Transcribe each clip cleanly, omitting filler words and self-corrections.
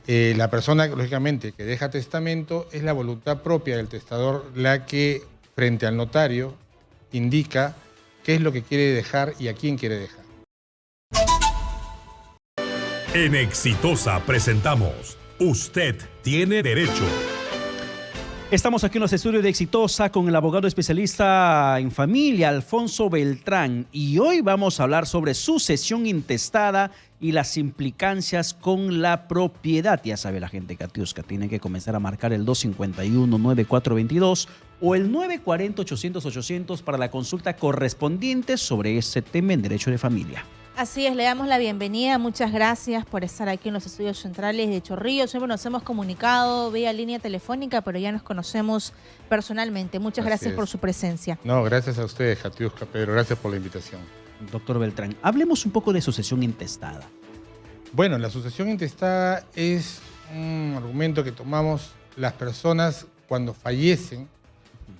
La persona, lógicamente, que deja testamento es la voluntad propia del testador la que, frente al notario, indica qué es lo que quiere dejar y a quién quiere dejar. En Exitosa presentamos Usted tiene derecho. Estamos aquí en los estudios de Exitosa con el abogado especialista en familia, Alfonso Beltrán, y hoy vamos a hablar sobre sucesión intestada y las implicancias con la propiedad. Ya sabe la gente, Katiuska, tiene que comenzar a marcar el 251-9422 o el 940-800-800 para la consulta correspondiente sobre este tema en derecho de familia. Así es, le damos la bienvenida. Muchas gracias por estar aquí en los estudios centrales de Chorrillos. Siempre nos hemos comunicado vía línea telefónica, pero ya nos conocemos personalmente. Muchas gracias por su presencia. No, gracias a ustedes, Katiuska, Pedro. Gracias por la invitación. Doctor Beltrán, hablemos un poco de sucesión intestada. Bueno, la sucesión intestada es un argumento que tomamos las personas cuando fallecen,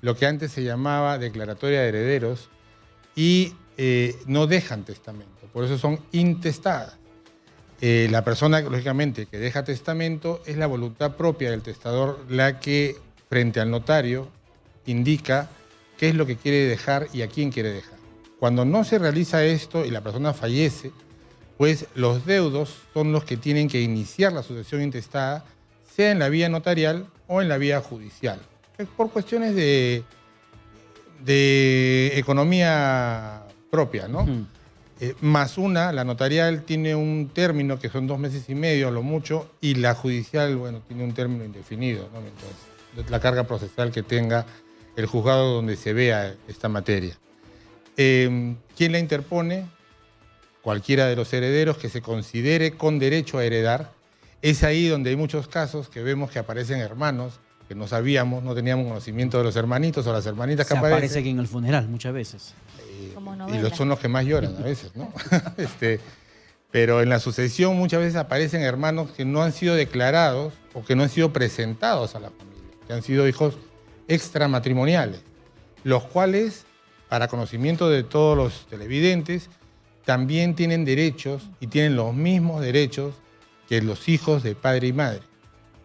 lo que antes se llamaba declaratoria de herederos, y no dejan testamento. Por eso son intestadas. La persona, lógicamente, que deja testamento es la voluntad propia del testador la que, frente al notario, indica qué es lo que quiere dejar y a quién quiere dejar. Cuando no se realiza esto y la persona fallece, pues los deudos son los que tienen que iniciar la sucesión intestada, sea en la vía notarial o en la vía judicial. Por cuestiones de economía propia, ¿no? Más la notarial tiene un término que son 2 meses y medio, a lo mucho, y la judicial, bueno, tiene un término indefinido, ¿no? Entonces, la carga procesal que tenga el juzgado donde se vea esta materia. ¿Quién la interpone? Cualquiera de los herederos que se considere con derecho a heredar. Es ahí donde hay muchos casos que vemos que aparecen hermanos, que no sabíamos, no teníamos conocimiento de los hermanitos o las hermanitas que aparecen. Aparece aquí en el funeral muchas veces. Y son los que más lloran a veces, ¿no? Pero en la sucesión muchas veces aparecen hermanos que no han sido declarados o que no han sido presentados a la familia, que han sido hijos extramatrimoniales, los cuales, para conocimiento de todos los televidentes, también tienen derechos y tienen los mismos derechos que los hijos de padre y madre.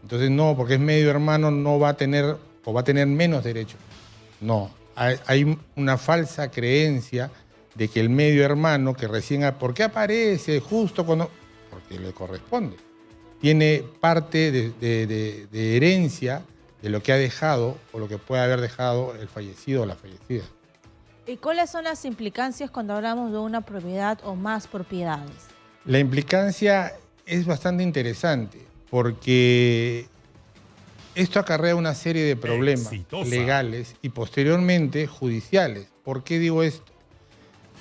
Entonces no, porque es medio hermano, no va a tener o va a tener menos derechos. No, hay una falsa creencia de que el medio hermano que recién... ¿Por qué aparece justo cuando...? Porque le corresponde. Tiene parte de herencia de lo que ha dejado o lo que puede haber dejado el fallecido o la fallecida. ¿Y cuáles son las implicancias cuando hablamos de una propiedad o más propiedades? La implicancia es bastante interesante porque esto acarrea una serie de problemas legales y posteriormente judiciales. ¿Por qué digo esto?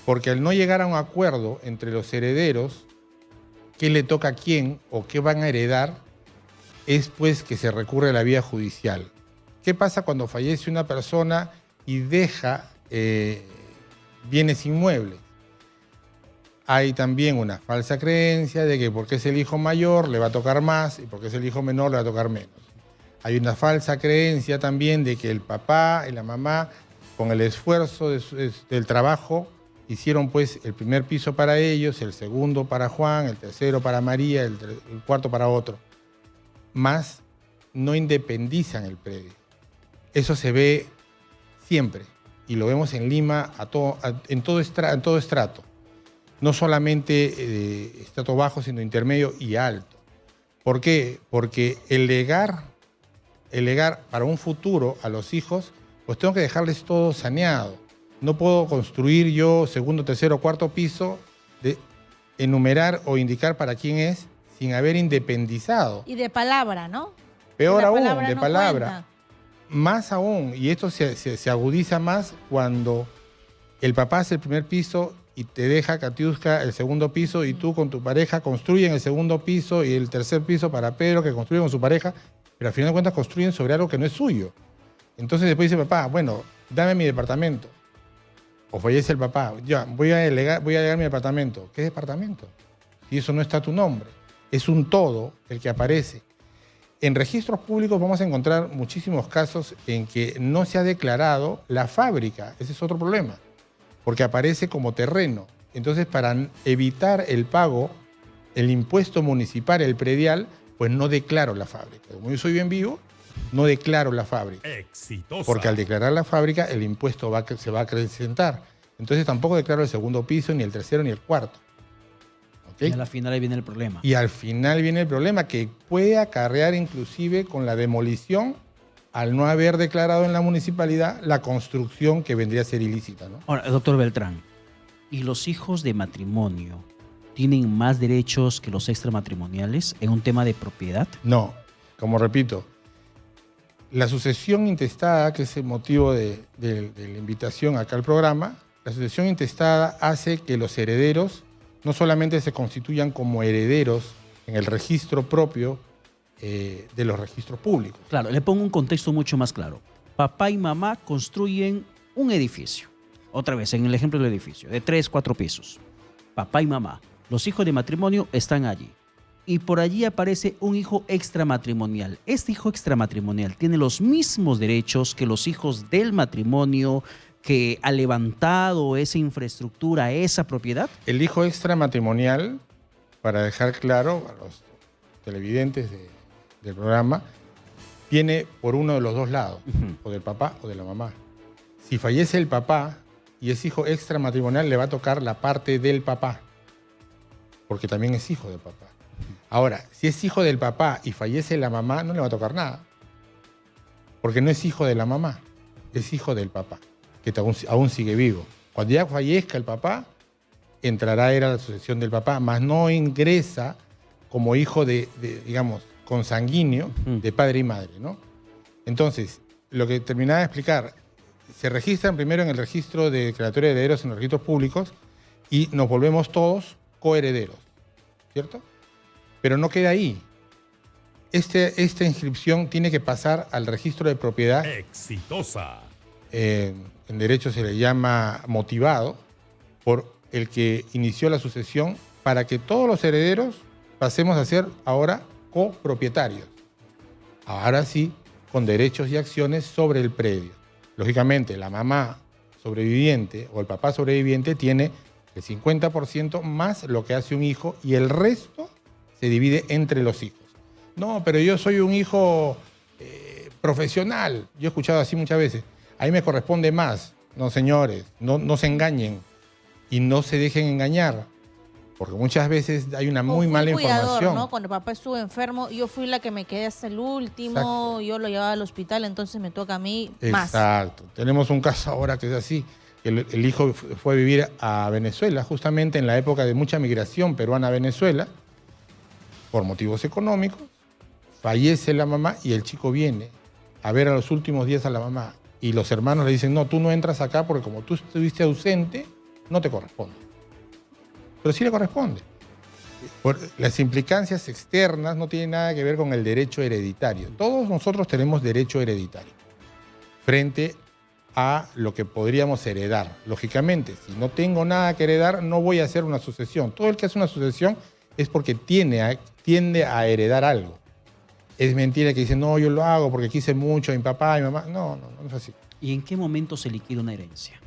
Porque al no llegar a un acuerdo entre los herederos, qué le toca a quién o qué van a heredar, es pues que se recurre a la vía judicial. ¿Qué pasa cuando fallece una persona y deja bienes inmuebles? Hay también una falsa creencia de que porque es el hijo mayor le va a tocar más y porque es el hijo menor le va a tocar menos. Hay una falsa creencia también de que el papá y la mamá, con el esfuerzo del trabajo, hicieron pues el primer piso para ellos, el segundo para Juan, el tercero para María, el cuarto para otro. Más no independizan el predio. Eso se ve siempre y lo vemos en Lima en todo estrato. No solamente estrato bajo, sino intermedio y alto. ¿Por qué? Porque el legar para un futuro a los hijos, pues tengo que dejarles todo saneado. No puedo construir yo segundo, tercero, cuarto piso, enumerar o indicar para quién es sin haber independizado. Y de palabra, ¿no? Peor aún, de palabra. Más aún, y esto se agudiza más cuando el papá hace el primer piso y te deja, Katiuska, el segundo piso y tú con tu pareja construyen el segundo piso y el tercer piso para Pedro, que construye con su pareja, pero al final de cuentas construyen sobre algo que no es suyo. Entonces después dice papá, bueno, dame mi departamento. O fallece el papá, ya, voy a delegar mi departamento. ¿Qué departamento? Si eso no está a tu nombre. Es un todo el que aparece. En registros públicos vamos a encontrar muchísimos casos en que no se ha declarado la fábrica. Ese es otro problema, porque aparece como terreno. Entonces, para evitar el pago, el impuesto municipal, el predial, pues no declaro la fábrica. Como yo soy bien vivo, no declaro la fábrica. Exitosa. Porque al declarar la fábrica, el impuesto se va a acrecentar. Entonces tampoco declaro el segundo piso, ni el tercero, ni el cuarto. ¿Okay? Y a la final ahí viene el problema. Y al final viene el problema, que puede acarrear inclusive con la demolición al no haber declarado en la municipalidad la construcción que vendría a ser ilícita, ¿no? Ahora, doctor Beltrán, ¿y los hijos de matrimonio tienen más derechos que los extramatrimoniales en un tema de propiedad? No, como repito, la sucesión intestada, que es el motivo de la invitación acá al programa, la sucesión intestada hace que los herederos no solamente se constituyan como herederos en el registro propio de los registros públicos. Claro, le pongo un contexto mucho más claro. Papá y mamá construyen un edificio. Otra vez, en el ejemplo del edificio, de 3, 4 pisos. Papá y mamá. Los hijos de matrimonio están allí. Y por allí aparece un hijo extramatrimonial. Este hijo extramatrimonial tiene los mismos derechos que los hijos del matrimonio que ha levantado esa infraestructura, esa propiedad. El hijo extramatrimonial, para dejar claro a los televidentes del programa, viene por uno de los dos lados, o del papá o de la mamá. Si fallece el papá y es hijo extramatrimonial, le va a tocar la parte del papá, porque también es hijo del papá. Ahora, si es hijo del papá y fallece la mamá, no le va a tocar nada, porque no es hijo de la mamá, es hijo del papá, que aún sigue vivo. Cuando ya fallezca el papá, entrará a la sucesión del papá, mas no ingresa como hijo digamos, consanguíneo de padre y madre, ¿no? Entonces, lo que terminaba de explicar, se registran primero en el registro de declaratoria de herederos en los registros públicos y nos volvemos todos coherederos, ¿cierto? Pero no queda ahí. Esta inscripción tiene que pasar al registro de propiedad. Exitosa. En derecho se le llama motivado, por el que inició la sucesión, para que todos los herederos pasemos a ser ahora copropietarios. Ahora sí, con derechos y acciones sobre el predio. Lógicamente, la mamá sobreviviente o el papá sobreviviente tiene el 50% más lo que hace un hijo y el resto se divide entre los hijos. No, pero yo soy un hijo profesional. Yo he escuchado así muchas veces. A mí me corresponde más. No, señores, no se engañen y no se dejen engañar. Porque muchas veces hay una muy mala información. ¿No? Cuando papá estuvo enfermo, yo fui la que me quedé hasta el último, exacto. Yo lo llevaba al hospital, entonces me toca a mí más. Exacto. Tenemos un caso ahora que es así, que el hijo fue a vivir a Venezuela, justamente en la época de mucha migración peruana a Venezuela, por motivos económicos, fallece la mamá y el chico viene a ver a los últimos días a la mamá. Y los hermanos le dicen, no, tú no entras acá porque como tú estuviste ausente, no te corresponde. Pero sí le corresponde. Por las implicancias externas no tienen nada que ver con el derecho hereditario. Todos nosotros tenemos derecho hereditario frente a lo que podríamos heredar. Lógicamente, si no tengo nada que heredar, no voy a hacer una sucesión. Todo el que hace una sucesión es porque tiende a heredar algo. Es mentira que dicen, no, yo lo hago porque quise mucho a mi papá y mi mamá. No es así. ¿Y en qué momento se liquida una herencia?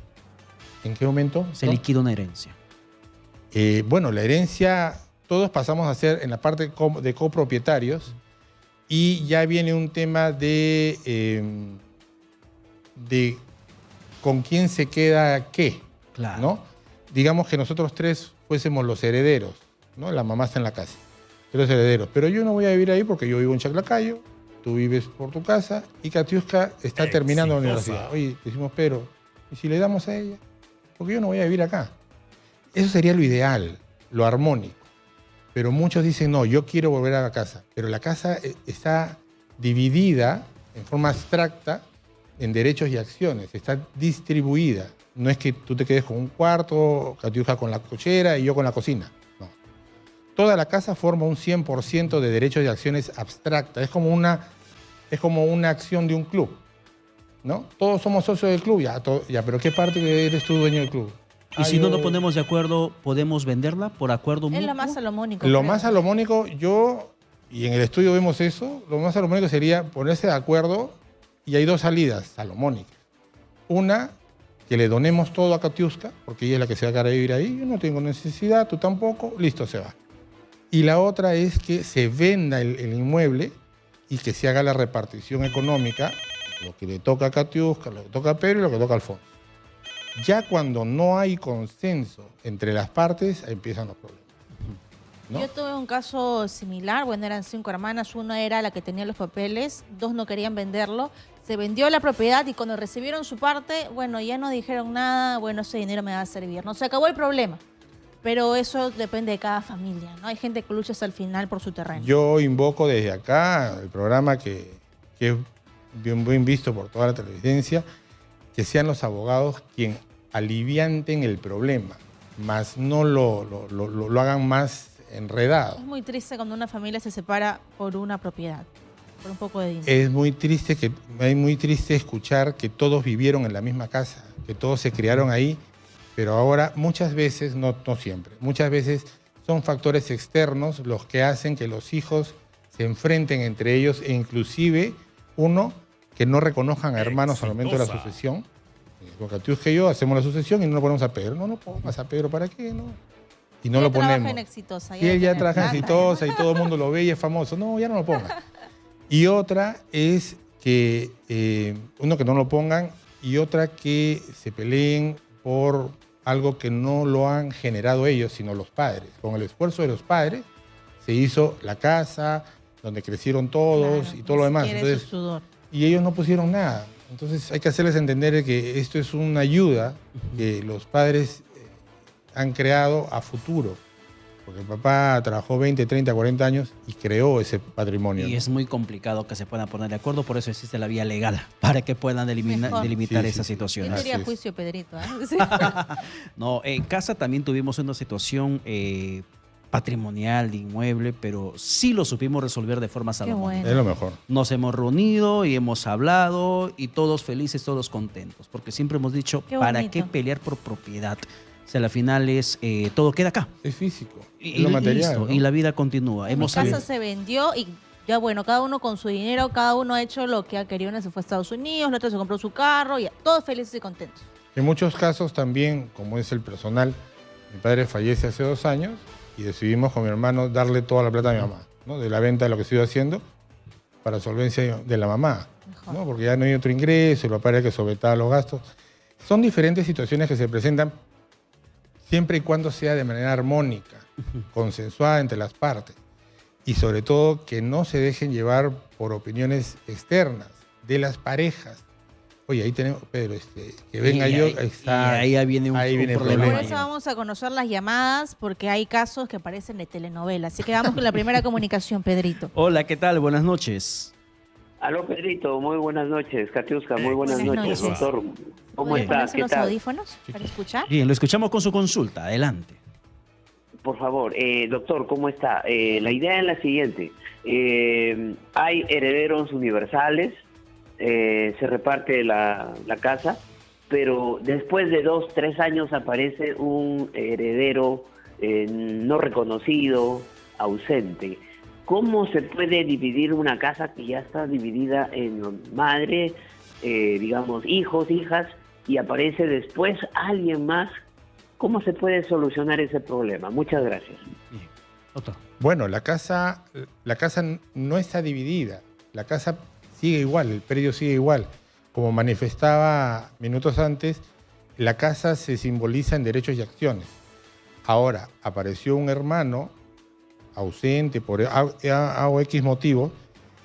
¿En qué momento? Se liquida una herencia. Bueno, la herencia, todos pasamos a ser en la parte de copropietarios y ya viene un tema de con quién se queda qué, claro. ¿no? Digamos que nosotros tres fuésemos los herederos, ¿no? La mamá está en la casa, los herederos. Pero yo no voy a vivir ahí porque yo vivo en Chaclacayo, tú vives por tu casa y Katiuska está terminando la universidad. Oye, decimos, pero, ¿y si le damos a ella? Porque yo no voy a vivir acá. Eso sería lo ideal, lo armónico. Pero muchos dicen, no, yo quiero volver a la casa. Pero la casa está dividida en forma abstracta en derechos y acciones. Está distribuida. No es que tú te quedes con un cuarto, Katiuska con la cochera y yo con la cocina. No. Toda la casa forma un 100% de derechos y acciones abstractas. Es como una acción de un club, ¿no? Todos somos socios del club. Ya, pero ¿qué parte eres tú dueño del club? Y si no nos ponemos de acuerdo, ¿podemos venderla por acuerdo mutuo? Es lo más salomónico. Lo más salomónico, y en el estudio vemos eso, lo más salomónico sería ponerse de acuerdo y hay dos salidas salomónicas. Una, que le donemos todo a Katiuska, porque ella es la que se va a quedar a vivir ahí, yo no tengo necesidad, tú tampoco, listo, se va. Y la otra es que se venda el inmueble y que se haga la repartición económica, lo que le toca a Katiuska, lo que toca a Pedro y lo que toca a Alfonso. Ya cuando no hay consenso entre las partes, ahí empiezan los problemas, ¿no? Yo tuve un caso similar, bueno, eran 5 hermanas, una era la que tenía los papeles, 2 no querían venderlo, se vendió la propiedad y cuando recibieron su parte, bueno, ya no dijeron nada, bueno, ese dinero me va a servir, ¿no? Se acabó el problema, pero eso depende de cada familia, ¿no? Hay gente que lucha hasta el final por su terreno. Yo invoco desde acá el programa que es bien visto por toda la televidencia, que sean los abogados quien alivianten el problema, más no lo hagan más enredado. Es muy triste cuando una familia se separa por una propiedad, por un poco de dinero. Es muy triste escuchar que todos vivieron en la misma casa, que todos se criaron ahí, pero ahora muchas veces, no siempre, muchas veces son factores externos los que hacen que los hijos se enfrenten entre ellos e inclusive uno que no reconozcan a hermanos al momento de la sucesión. Porque Katiuska y yo hacemos la sucesión y no lo ponemos a Pedro. No pongas a Pedro, ¿para qué? No. Y no lo ponemos. En Exitosa, y él ya trabaja en Exitosa y todo el mundo lo ve y es famoso. No, ya no lo ponga. Y otra es que uno que no lo pongan y otra que se peleen por algo que no lo han generado ellos, sino los padres. Con el esfuerzo de los padres se hizo la casa, donde crecieron todos, claro, y todo lo demás. Entonces, y ellos no pusieron nada. Entonces hay que hacerles entender que esto es una ayuda que los padres han creado a futuro. Porque el papá trabajó 20, 30, 40 años y creó ese patrimonio. Y es muy complicado que se puedan poner de acuerdo, por eso existe la vía legal, para que puedan delimitar esas situaciones. Yo quería juicio, Pedrito. No, en casa también tuvimos una situación patrimonial de inmueble, pero sí lo supimos resolver de forma salomónica. Bueno. Es lo mejor. Nos hemos reunido y hemos hablado y todos felices, todos contentos, porque siempre hemos dicho, ¿para qué pelear por propiedad? O sea, al final es todo queda acá. Es físico, es y lo material, listo, ¿no? y la vida continúa. Mi casa se vendió y ya bueno, cada uno con su dinero, cada uno ha hecho lo que ha querido. Uno se fue a Estados Unidos, el otro se compró su carro, y todos felices y contentos. En muchos casos también, como es el personal, mi padre fallece hace 2 años y decidimos con mi hermano darle toda la plata a mi mamá, ¿no? De la venta de lo que se iba haciendo para solvencia de la mamá, ¿no? Porque ya no hay otro ingreso, el papá era que solventaba los gastos. Son diferentes situaciones que se presentan siempre y cuando sea de manera armónica, consensuada entre las partes. Y sobre todo que no se dejen llevar por opiniones externas de las parejas. Oye, ahí tenemos, Pedro, que venga yo. Y ahí viene un problema. Por eso vamos a conocer las llamadas, porque hay casos que parecen de telenovela. Así que vamos con la primera comunicación, Pedrito. Hola, ¿qué tal? Buenas noches. Aló, Pedrito, muy buenas noches. Katiuska, muy buenas noches, doctor. ¿Cómo estás? ¿Qué los tal? Audífonos para escuchar? Bien, lo escuchamos con su consulta. Adelante. Por favor, doctor, ¿cómo está? La idea es la siguiente. Hay herederos universales, se reparte la casa, pero después de 2, 3 años aparece un heredero no reconocido, ausente. ¿Cómo se puede dividir una casa que ya está dividida en madre, digamos, hijos, hijas, y aparece después alguien más? ¿Cómo se puede solucionar ese problema? Muchas gracias. Bien. Doctor. Bueno, la casa no está dividida. La casa sigue igual, el predio sigue igual. Como manifestaba minutos antes, la casa se simboliza en derechos y acciones. Ahora, apareció un hermano ausente por A o X motivo.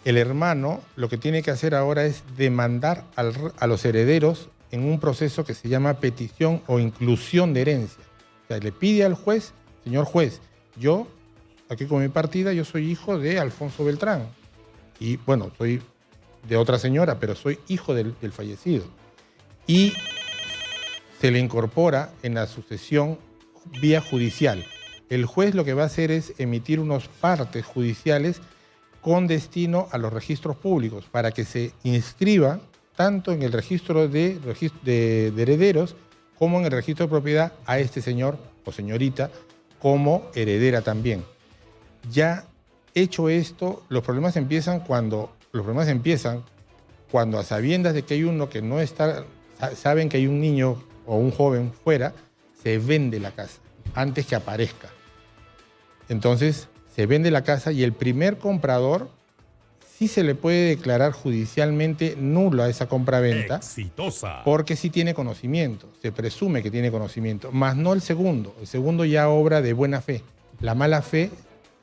El hermano lo que tiene que hacer ahora es demandar a los herederos en un proceso que se llama petición o inclusión de herencia. O sea, le pide al juez, señor juez, yo, aquí con mi partida, yo soy hijo de Alfonso Beltrán. Y bueno, soy de otra señora, pero soy hijo del fallecido. Y se le incorpora en la sucesión vía judicial. El juez lo que va a hacer es emitir unos partes judiciales con destino a los registros públicos para que se inscriba tanto en el registro de herederos como en el registro de propiedad a este señor o señorita como heredera también. Ya hecho esto, los problemas empiezan cuando a sabiendas de que hay uno que no está, saben que hay un niño o un joven fuera, se vende la casa antes que aparezca. Entonces se vende la casa y el primer comprador sí se le puede declarar judicialmente nula esa compraventa. Exitosa. Porque sí tiene conocimiento, se presume que tiene conocimiento, más no el segundo. El segundo ya obra de buena fe. La mala fe,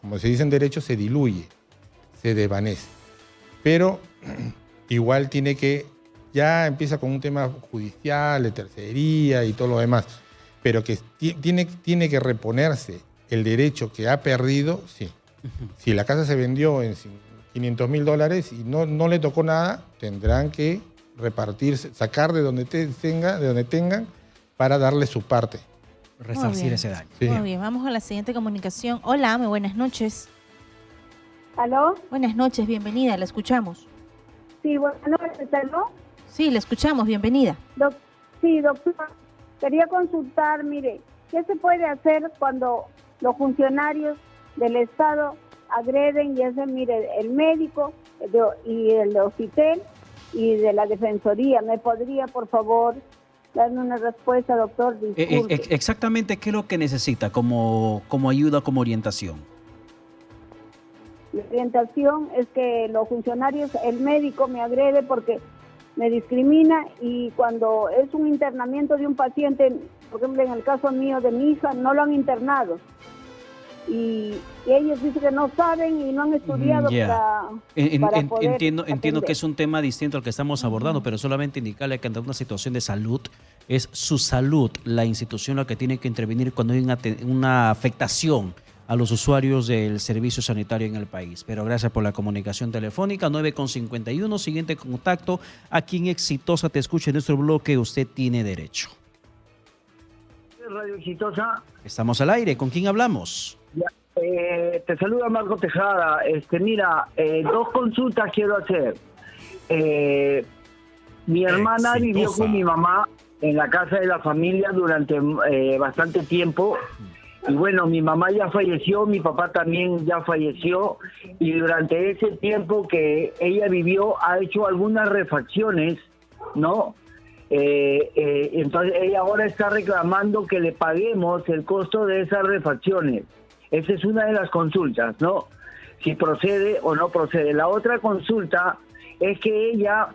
como se dice en derecho, se diluye, se desvanece. Pero igual tiene que, ya empieza con un tema judicial, de tercería y todo lo demás, pero que tiene que reponerse el derecho que ha perdido, sí. Si la casa se vendió en $500,000 y no le tocó nada, tendrán que repartirse, sacar de donde tengan para darle su parte. Resarcir ese daño. Sí. Muy bien, vamos a la siguiente comunicación. Hola, muy buenas noches. ¿Aló? Buenas noches, bienvenida, la escuchamos. Sí, buenas noches, ¿aló? Sí, la escuchamos, bienvenida. Sí, doctor, quería consultar, mire, ¿qué se puede hacer cuando los funcionarios del Estado agreden, y ese, mire, el médico y el hospital y de la Defensoría? ¿Me podría, por favor, darme una respuesta, doctor? Disculpe. Exactamente, ¿qué es lo que necesita como ayuda, como orientación? La orientación es que los funcionarios, el médico me agrede porque me discrimina, y cuando es un internamiento de un paciente, por ejemplo, en el caso mío de mi hija, no lo han internado. Y ellos dicen que no saben y no han estudiado para poder entiendo que es un tema distinto al que estamos abordando, pero solamente indicarle que ante una situación de salud, es su salud la institución la que tiene que intervenir cuando hay una afectación a los usuarios del servicio sanitario en el país. Pero gracias por la comunicación telefónica. 9:51, siguiente contacto. Aquí en Exitosa te escucha en nuestro bloque Usted Tiene Derecho. Radio Exitosa. Estamos al aire. ¿Con quién hablamos? Te saluda Marco Tejada. Mira, dos consultas quiero hacer. Mi hermana vivió con mi mamá en la casa de la familia durante bastante tiempo. Y bueno, mi mamá ya falleció, mi papá también ya falleció, y durante ese tiempo que ella vivió ha hecho algunas refacciones, ¿no? Entonces ella ahora está reclamando que le paguemos el costo de esas refacciones. Esa es una de las consultas, ¿no? Si procede o no procede. La otra consulta es que ella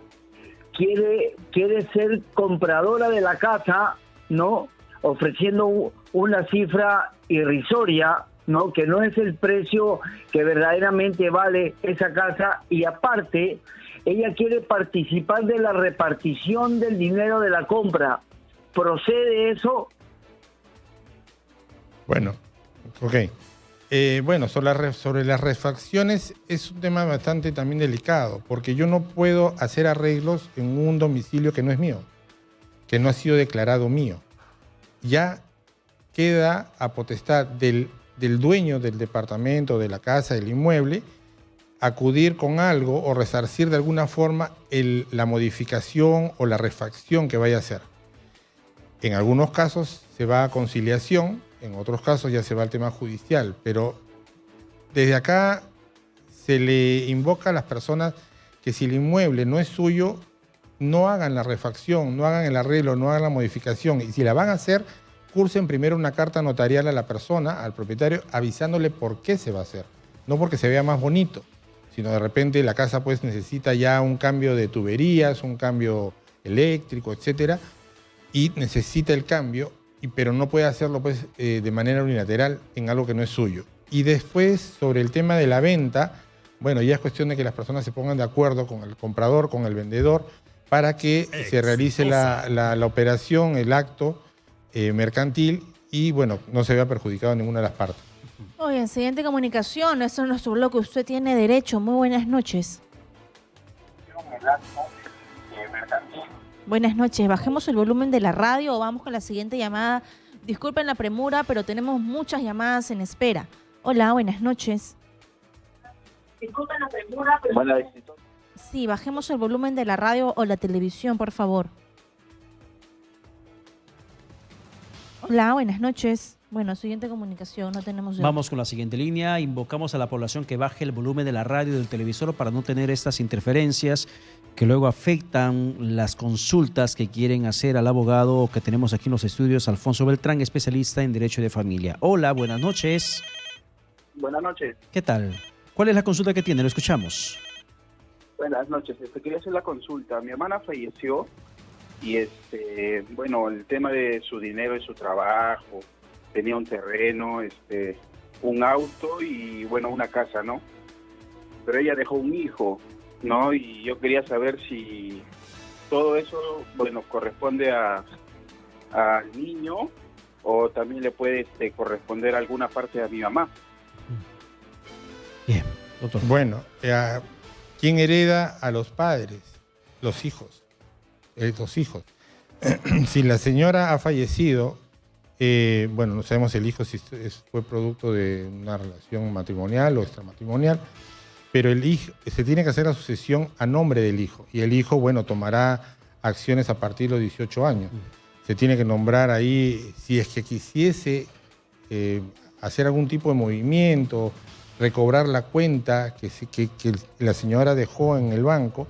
quiere ser compradora de la casa, ¿no? Ofreciendo una cifra irrisoria, ¿no? Que no es el precio que verdaderamente vale esa casa, y aparte ella quiere participar de la repartición del dinero de la compra. ¿Procede eso? Bueno, ok. Bueno, sobre las refacciones es un tema bastante también delicado, porque yo no puedo hacer arreglos en un domicilio que no es mío, que no ha sido declarado mío. Ya queda a potestad del dueño del departamento, de la casa, del inmueble, acudir con algo o resarcir de alguna forma la modificación o la refacción que vaya a hacer. En algunos casos se va a conciliación, en otros casos ya se va al tema judicial, pero desde acá se le invoca a las personas que si el inmueble no es suyo, no hagan la refacción, no hagan el arreglo, no hagan la modificación, y si la van a hacer, cursen primero una carta notarial a la persona, al propietario, avisándole por qué se va a hacer. No porque se vea más bonito, sino de repente la casa pues necesita ya un cambio de tuberías, un cambio eléctrico, etcétera, y necesita el cambio, pero no puede hacerlo pues de manera unilateral en algo que no es suyo. Y después, sobre el tema de la venta, bueno, ya es cuestión de que las personas se pongan de acuerdo con el comprador, con el vendedor, para que se realice la operación, el acto mercantil, y bueno, no se vea perjudicado en ninguna de las partes. Muy bien, siguiente comunicación. Eso es nuestro bloque. Usted tiene derecho. Muy buenas noches. Buenas noches. Bajemos el volumen de la radio o vamos con la siguiente llamada. Disculpen la premura, pero tenemos muchas llamadas en espera. Hola, buenas noches. Disculpen la premura, pero... Sí, bajemos el volumen de la radio o la televisión, por favor. Hola, buenas noches. Bueno, siguiente comunicación, no tenemos... Vamos con la siguiente línea. Invocamos a la población que baje el volumen de la radio y del televisor para no tener estas interferencias que luego afectan las consultas que quieren hacer al abogado que tenemos aquí en los estudios, Alfonso Beltrán, especialista en Derecho de Familia. Hola, buenas noches. Buenas noches. ¿Qué tal? ¿Cuál es la consulta que tiene? Lo escuchamos. Buenas noches. Quería hacer la consulta. Mi hermana falleció y bueno, el tema de su dinero y su trabajo, tenía un terreno, un auto y bueno, una casa, ¿no? Pero ella dejó un hijo, ¿no? Y yo quería saber si todo eso, bueno, corresponde al niño o también le puede corresponder alguna parte a mi mamá. Bien, doctor. Bueno, ¿quién hereda a los padres? Los hijos. Los hijos. Si la señora ha fallecido, bueno, no sabemos el hijo si fue producto de una relación matrimonial o extramatrimonial, pero el hijo, se tiene que hacer la sucesión a nombre del hijo. Y el hijo, bueno, tomará acciones a partir de los 18 años. Se tiene que nombrar ahí, si es que quisiese hacer algún tipo de movimiento, recobrar la cuenta que la señora dejó en el banco,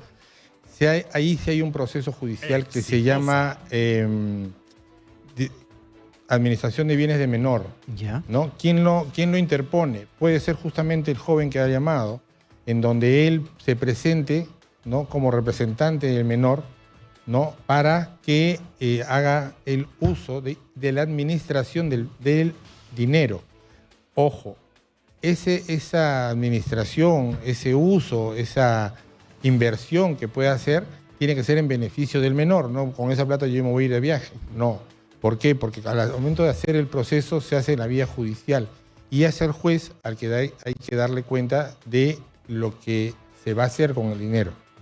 ahí sí hay un proceso judicial que se llama administración de bienes de menor. ¿Ya? ¿No? ¿Quién lo interpone? Puede ser justamente el joven que ha llamado, en donde él se presente, ¿no?, como representante del menor, ¿no?, para que haga el uso de la administración del dinero. Ojo, esa administración, ese uso, esa inversión que pueda hacer, tiene que ser en beneficio del menor, ¿no? Con esa plata yo me voy a ir de viaje. No. ¿Por qué? Porque al momento de hacer el proceso se hace en la vía judicial y es el juez al que hay que darle cuenta de lo que se va a hacer con el dinero.